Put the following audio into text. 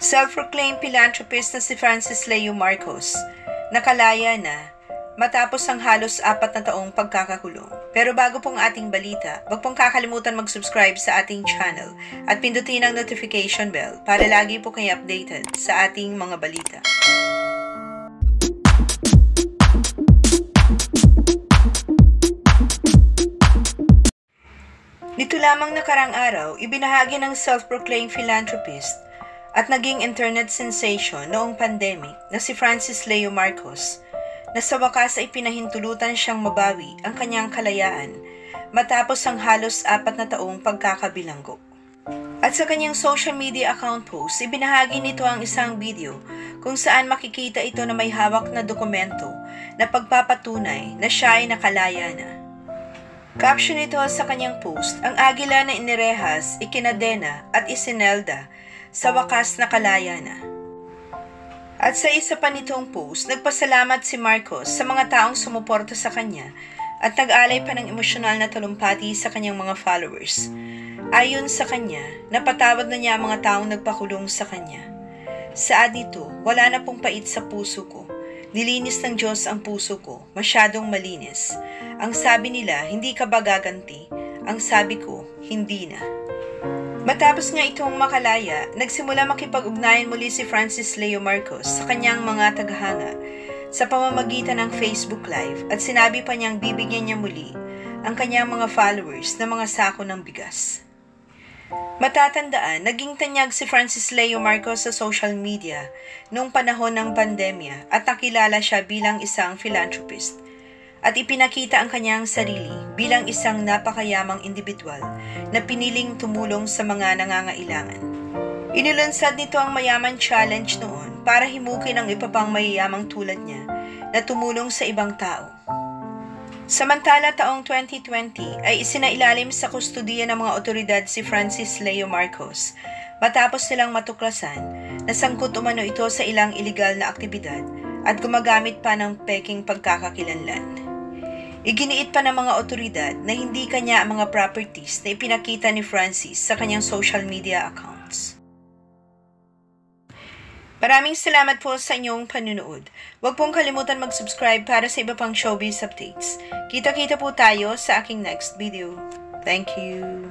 Self-proclaimed philanthropist na si Francis Leo Marcos, nakalaya na matapos ang halos 4 na taong pagkakakulong. Pero bago pong ating balita, wag pong kakalimutan mag-subscribe sa ating channel at pindutin ang notification bell para lagi po kayo updated sa ating mga balita. Nito lamang nakarang araw, ibinahagi ng self-proclaimed philanthropist at naging internet sensation noong pandemic na si Francis Leo Marcos na sa wakas ay pinahintulutan siyang mabawi ang kanyang kalayaan matapos ang halos 4 na taong pagkakabilanggo. At sa kanyang social media account post, ibinahagi nito ang isang video kung saan makikita ito na may hawak na dokumento na pagpapatunay na siya ay nakalaya na. Caption nito sa kanyang post, ang agila na inirehas, ikinadena at isinelda, sa wakas nakalaya na. At sa isa pa nitong post, nagpasalamat si Marcos sa mga taong sumuporta sa kanya at nag-alay pa ng emosyonal na talumpati sa kanyang mga followers. Ayon sa kanya, napatawad na niya ang mga taong nagpakulong sa kanya. Saad nito, wala na pong pait sa puso ko. Nilinis ng Diyos ang puso ko, masyadong malinis. Ang sabi nila, hindi ka ba gaganti? Ang sabi ko, hindi na. Matapos nga itong makalaya, nagsimula makipag-ugnayan muli si Francis Leo Marcos sa kanyang mga tagahanga sa pamamagitan ng Facebook Live at sinabi pa niyang bibigyan niya muli ang kanyang mga followers ng mga sako ng bigas. Matatandaan, naging tanyag si Francis Leo Marcos sa social media noong panahon ng pandemya at nakilala siya bilang isang philanthropist at ipinakita ang kanyang sarili bilang isang napakayamang individual na piniling tumulong sa mga nangangailangan. Inilunsad nito ang Mayaman Challenge noon para himukin ang iba pang mayayamang tulad niya na tumulong sa ibang tao. Samantala taong 2020 ay isinailalim sa kustudiya ng mga otoridad si Francis Leo Marcos matapos silang matuklasan na sangkot umano ito sa ilang iligal na aktibidad at gumagamit pa ng peking pagkakakilanlan. Iginiit pa ng mga otoridad na hindi kanya ang mga properties na ipinakita ni Francis sa kanyang social media accounts. Maraming salamat po sa inyong panunood. Huwag pong kalimutan mag-subscribe para sa iba pang showbiz updates. Kita-kita po tayo sa aking next video. Thank you.